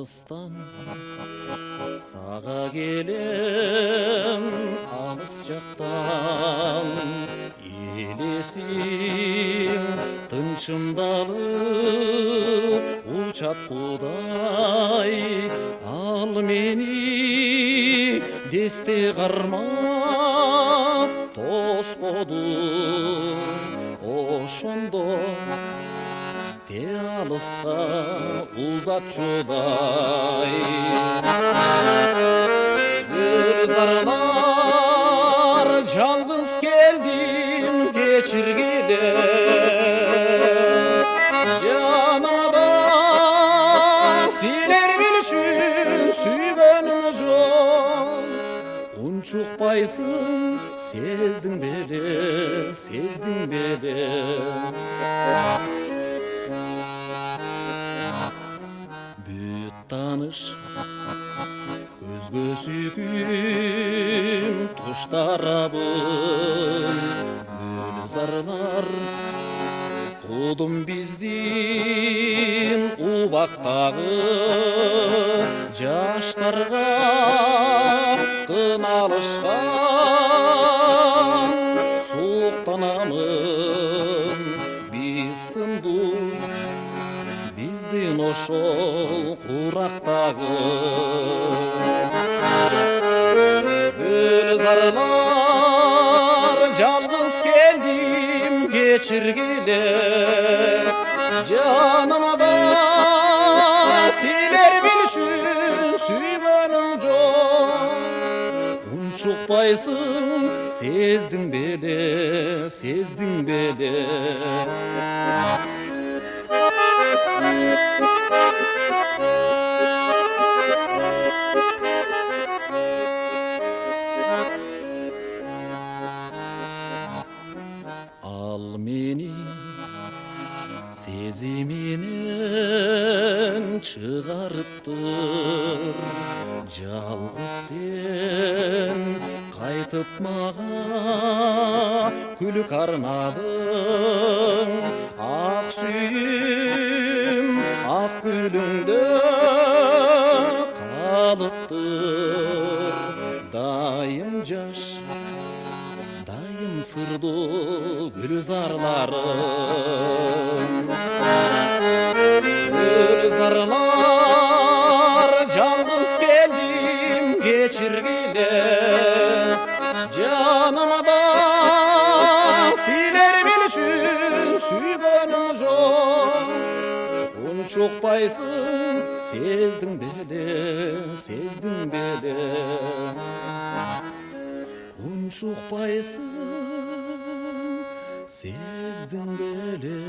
алыстан саға келем алыс жақтан елесің тыншымдалып учат құдай ал мені десте қармап тосподың ошондо те алысқа узат жудай зарлар жалғыз келдім кечиргиле жанада силер билчүн сүйгөнүм жок унчукпайсың сездиң беле бүт таныш көзгө сүйкүм туштарабын гүлзарлар кудум биздин убактагы жаштарга кыналышкан суктанамын биз сындуу биздин ошол курактагы гүлзарлар жалгыз келдим кечиргиле жанымда силер билчүн сүйгөнүм жок унчукпайсың сездиң беле ал мени сезиминен чыгарыптыр жалгыз сен кайтып мага күлүк арнадың ак сүйүм ак гүлүңдө калыптыр дайым жаш дайым сырдуу гүлзарларым гүлзарлар жалгыз келдим кечиргиле жанымда силер билчүн сүйгөнүм жок унчукпайсың сездиң беле унчукпайсың сездиң беле